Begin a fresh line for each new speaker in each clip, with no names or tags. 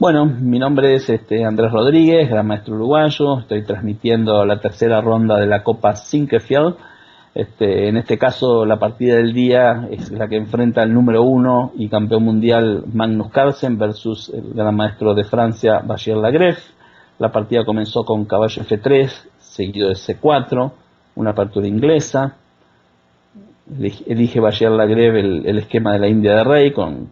Bueno, mi nombre es Andrés Rodríguez, gran maestro uruguayo. Estoy transmitiendo la tercera ronda de la Copa Sinquefield. En este caso, la partida del día es la que enfrenta el número 1 y campeón mundial Magnus Carlsen versus el gran maestro de Francia, Bashir Lagrève. La partida comenzó con caballo F3, seguido de C4, una apertura inglesa. Elige Bashir Lagrève el esquema de la India de rey con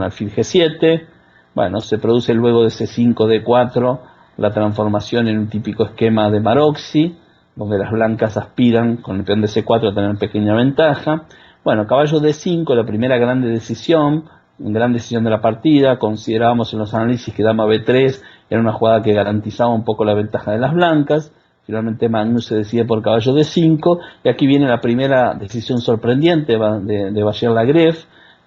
alfil G7. Bueno, se produce luego de C5, D4 la transformación en un típico esquema de Maroczy, donde las blancas aspiran con el peón de C4 a tener pequeña ventaja. Bueno, caballo D5, la primera gran decisión de la partida. Considerábamos en los análisis que dama B3 era una jugada que garantizaba un poco la ventaja de las blancas. Finalmente Magnus se decide por caballo D5, y aquí viene la primera decisión sorprendente de Bashir Lagrève.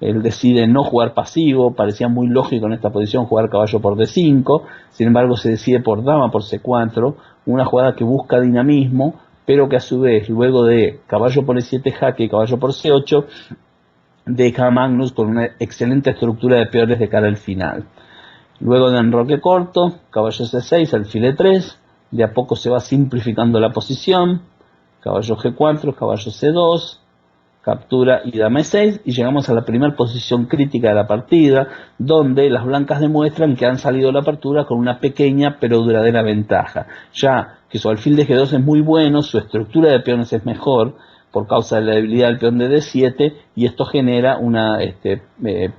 Él decide no jugar pasivo, parecía muy lógico en esta posición jugar caballo por D5, sin embargo se decide por dama por C4, una jugada que busca dinamismo, pero que a su vez, luego de caballo por E7 jaque y caballo por C8, deja a Magnus con una excelente estructura de peones de cara al final. Luego de enroque corto, caballo C6, alfil E3, de a poco se va simplificando la posición, caballo G4, caballo C2, captura y dama E6, y llegamos a la primera posición crítica de la partida, donde las blancas demuestran que han salido de la apertura con una pequeña pero duradera ventaja, ya que su alfil de G2 es muy bueno, su estructura de peones es mejor por causa de la debilidad del peón de D7, y esto genera una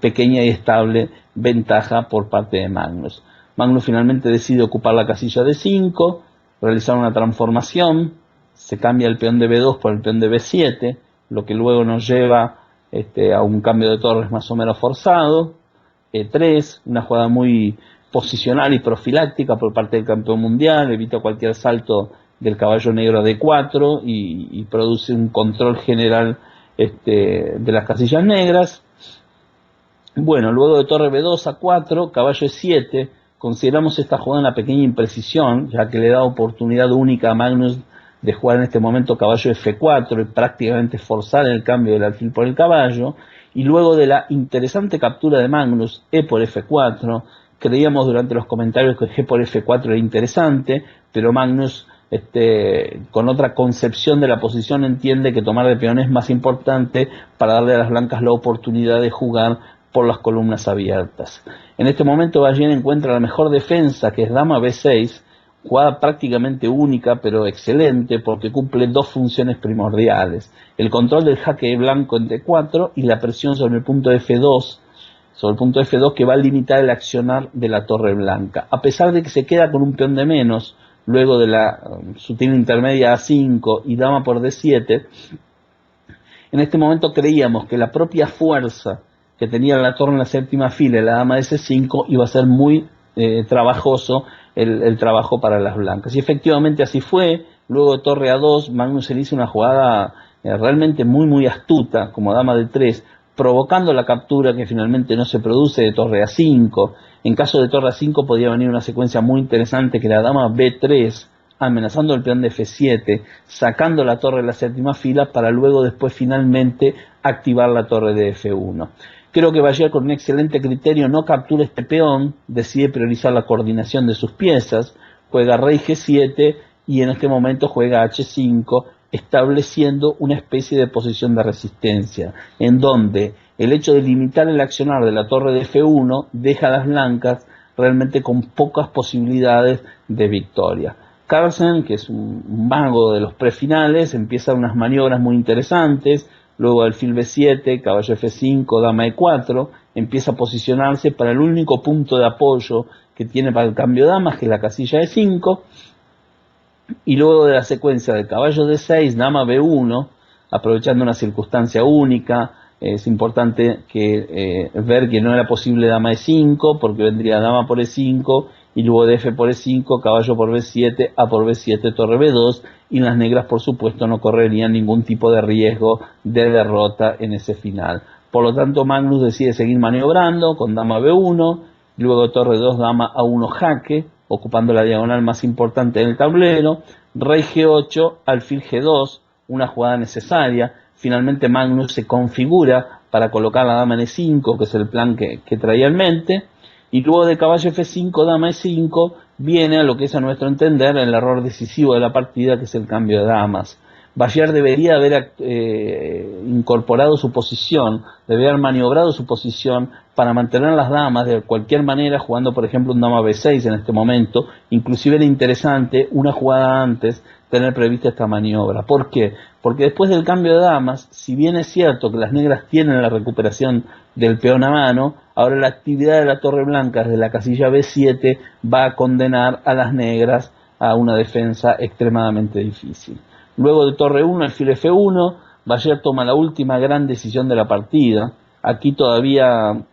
pequeña y estable ventaja por parte de Magnus. Magnus finalmente decide ocupar la casilla de 5, realizar una transformación, se cambia el peón de B2 por el peón de B7, lo que luego nos lleva a un cambio de torres más o menos forzado. E3, una jugada muy posicional y profiláctica por parte del campeón mundial, evita cualquier salto del caballo negro a D4 y produce un control general de las casillas negras. Bueno, luego de torre B2 a 4, caballo E7, consideramos esta jugada una pequeña imprecisión, ya que le da oportunidad única a Magnus de jugar en este momento caballo F4 y prácticamente forzar el cambio del alfil por el caballo. Y luego de la interesante captura de Magnus, E por F4, creíamos durante los comentarios que G por F4 era interesante, pero Magnus, con otra concepción de la posición, entiende que tomar de peón es más importante para darle a las blancas la oportunidad de jugar por las columnas abiertas. En este momento Ballén encuentra la mejor defensa, que es dama B6, jugada prácticamente única pero excelente porque cumple dos funciones primordiales: el control del jaque blanco en D4 y la presión sobre el punto F2, que va a limitar el accionar de la torre blanca. A pesar de que se queda con un peón de menos luego de la sutil intermedia A5 y dama por D7, en este momento creíamos que la propia fuerza que tenía la torre en la séptima fila y la dama de C5 iba a ser muy trabajoso el trabajo para las blancas. Y efectivamente así fue. Luego de torre A2, Magnus se hizo una jugada realmente muy astuta, como dama de 3, provocando la captura que finalmente no se produce de torre A5. En caso de torre A5 podía venir una secuencia muy interesante, que la dama B3, amenazando el peón de F7, sacando la torre de la séptima fila para luego después finalmente activar la torre de F1. Creo que Bashir, con un excelente criterio, no captura este peón, decide priorizar la coordinación de sus piezas, juega rey G7 y en este momento juega H5, estableciendo una especie de posición de resistencia, en donde el hecho de limitar el accionar de la torre de F1 deja a las blancas realmente con pocas posibilidades de victoria. Carlsen, que es un mago de los prefinales, empieza unas maniobras muy interesantes. Luego alfil B7, caballo F5, dama E4, empieza a posicionarse para el único punto de apoyo que tiene para el cambio de damas, que es la casilla E5, y luego de la secuencia de caballo D6, dama B1, aprovechando una circunstancia única. Es importante ver que no era posible dama E5, porque vendría dama por E5, y luego de F por E5, caballo por B7, A por B7, torre B2, y las negras por supuesto no correrían ningún tipo de riesgo de derrota en ese final. Por lo tanto Magnus decide seguir maniobrando con dama B1, luego torre 2, dama A1 jaque, ocupando la diagonal más importante del tablero, rey G8, alfil G2, una jugada necesaria. Finalmente Magnus se configura para colocar la dama en E5, que es el plan que traía en mente. Y luego de caballo F5, dama E5, viene a lo que es a nuestro entender el error decisivo de la partida, que es el cambio de damas. Bayard debería haber incorporado su posición, debería haber maniobrado su posición para mantener las damas de cualquier manera, jugando por ejemplo un dama B6 en este momento. Inclusive era interesante una jugada antes tener prevista esta maniobra. ¿Por qué? Porque después del cambio de damas, si bien es cierto que las negras tienen la recuperación del peón a mano, ahora la actividad de la torre blanca desde la casilla B7 va a condenar a las negras a una defensa extremadamente difícil. Luego de torre 1, alfil F1, Bayard toma la última gran decisión de la partida. Aquí todavía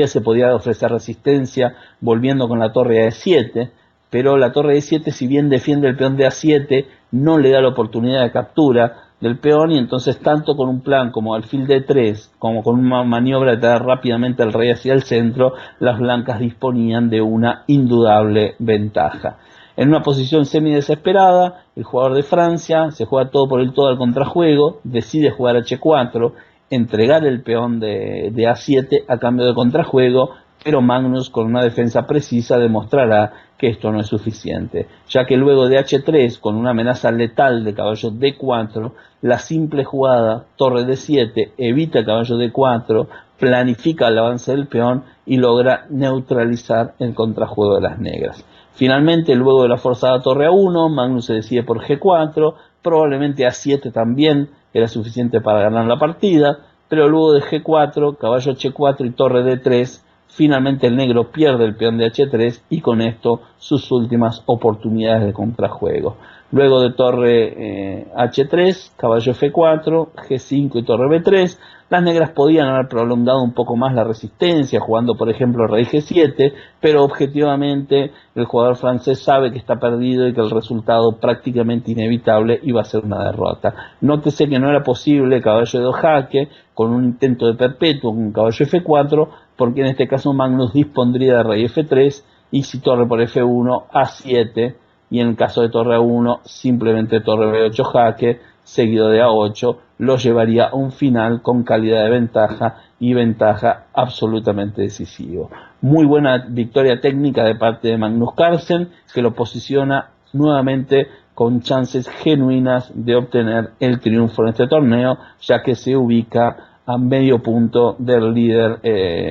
se podía ofrecer resistencia volviendo con la torre a E7, pero la torre E7, si bien defiende el peón de A7, no le da la oportunidad de captura del peón, y entonces tanto con un plan como alfil D3, como con una maniobra de traer rápidamente al rey hacia el centro, las blancas disponían de una indudable ventaja. En una posición semi-desesperada, el jugador de Francia se juega todo por el todo al contrajuego, decide jugar H4, entregar el peón de A7 a cambio de contrajuego, pero Magnus, con una defensa precisa, demostrará que esto no es suficiente, ya que luego de H3, con una amenaza letal de caballo D4, la simple jugada torre D7 evita el caballo D4, planifica el avance del peón y logra neutralizar el contrajuego de las negras. Finalmente, luego de la forzada torre A1, Magnus se decide por G4, probablemente A7 también era suficiente para ganar la partida, pero luego de G4, caballo H4 y torre D3, finalmente el negro pierde el peón de H3 y con esto sus últimas oportunidades de contrajuego. Luego de torre H3, caballo F4, G5 y torre B3, las negras podían haber prolongado un poco más la resistencia, jugando por ejemplo rey G7, pero objetivamente el jugador francés sabe que está perdido y que el resultado prácticamente inevitable iba a ser una derrota. Nótese que no era posible caballo de jaque con un intento de perpetuo con caballo F4, porque en este caso Magnus dispondría de rey F3 y si torre por F1, A7, y en el caso de torre A1, simplemente torre B8 jaque, seguido de A8, lo llevaría a un final con calidad de ventaja y ventaja absolutamente decisivo. Muy buena victoria técnica de parte de Magnus Carlsen, que lo posiciona nuevamente con chances genuinas de obtener el triunfo en este torneo, ya que se ubica a medio punto del líder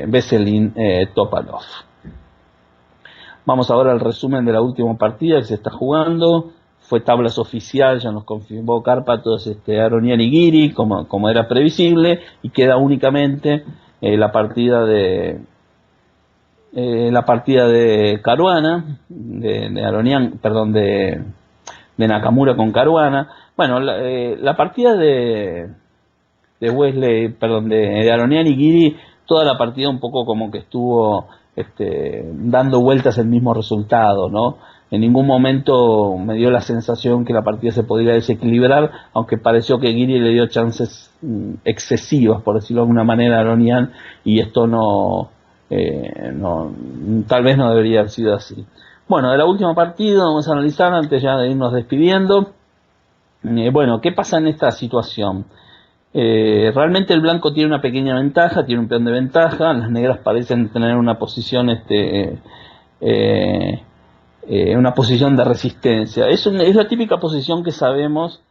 Veselin Topalov. Vamos ahora al resumen de la última partida que se está jugando. Fue tablas oficial, ya nos confirmó Cárpatos, Aronian y Guiri, como era previsible, y queda únicamente la partida de Caruana, de Aronian, perdón, de Nakamura con Caruana. Bueno, la partida de Wesley, perdón, de Aronian y Guiri, toda la partida un poco como que estuvo dando vueltas el mismo resultado, ¿no? En ningún momento me dio la sensación que la partida se podría desequilibrar, aunque pareció que Guiri le dio chances excesivas, por decirlo de alguna manera, a Aronian, y esto tal vez no debería haber sido así. Bueno, de la última partida vamos a analizar antes ya de irnos despidiendo. Bueno, ¿qué pasa en esta situación? Realmente el blanco tiene una pequeña ventaja, tiene un peón de ventaja, las negras parecen tener una posición una posición de resistencia. Es la típica posición que sabemos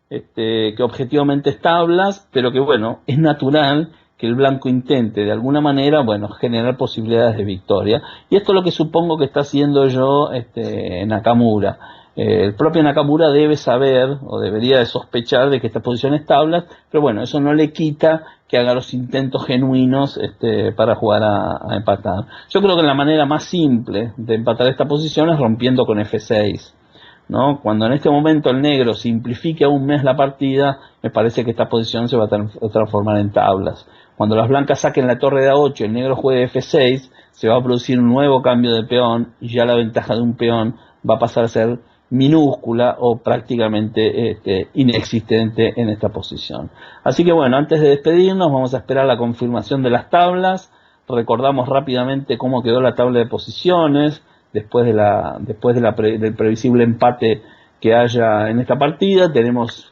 que objetivamente es tablas, pero que bueno, es natural que el blanco intente de alguna manera, bueno, generar posibilidades de victoria. Y esto es lo que supongo que está haciendo yo Nakamura. El propio Nakamura debe saber, o debería de sospechar, de que esta posición es tablas, pero bueno, eso no le quita que haga los intentos genuinos para jugar a empatar. Yo creo que la manera más simple de empatar esta posición es rompiendo con F6, ¿no? Cuando en este momento el negro simplifique aún más la partida, me parece que esta posición se va a transformar en tablas. Cuando las blancas saquen la torre de A8 y el negro juegue F6, se va a producir un nuevo cambio de peón y ya la ventaja de un peón va a pasar a ser minúscula o prácticamente inexistente en esta posición. Así que bueno, antes de despedirnos vamos a esperar la confirmación de las tablas. Recordamos rápidamente cómo quedó la tabla de posiciones después del previsible empate que haya en esta partida. Tenemos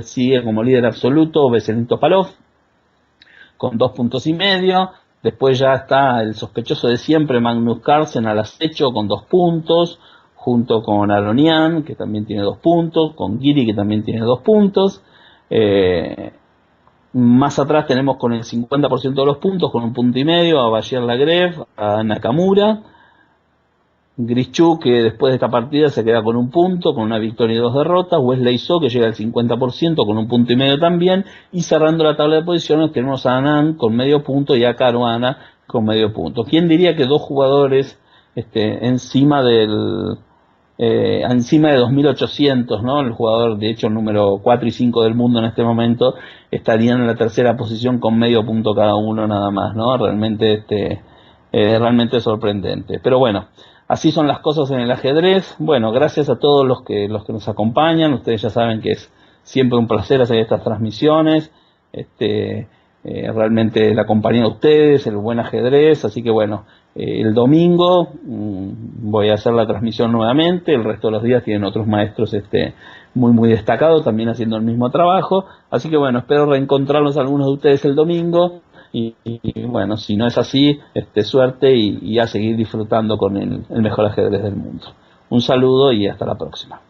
sigue como líder absoluto Veselin Topalov con 2,5 puntos. Después ya está el sospechoso de siempre, Magnus Carlsen, al acecho con 2 puntos, junto con Aronian, que también tiene 2 puntos, con Giri, que también tiene 2 puntos. Más atrás tenemos con el 50% de los puntos, con 1,5 puntos, a Bayer Lagrev, a Nakamura. Grischuk, que después de esta partida se queda con 1 punto, con una victoria y 2 derrotas. Wesley So, que llega al 50% con 1,5 puntos también. Y cerrando la tabla de posiciones tenemos a Anand con medio punto y a Caruana con medio punto. ¿Quién diría que 2 jugadores encima de 2.800, ¿no? El jugador, de hecho, número 4 y 5 del mundo en este momento, estarían en la tercera posición con medio punto cada uno nada más, ¿no? Realmente sorprendente. Pero bueno, así son las cosas en el ajedrez. Bueno, gracias a todos los que nos acompañan. Ustedes ya saben que es siempre un placer hacer estas transmisiones. Realmente la compañía de ustedes, el buen ajedrez. Así que bueno, el domingo voy a hacer la transmisión nuevamente. El resto de los días tienen otros maestros muy destacados también haciendo el mismo trabajo. Así que bueno, espero reencontrarlos algunos de ustedes el domingo. Y bueno, si no es así, suerte y a seguir disfrutando con el mejor ajedrez del mundo. Un saludo y hasta la próxima.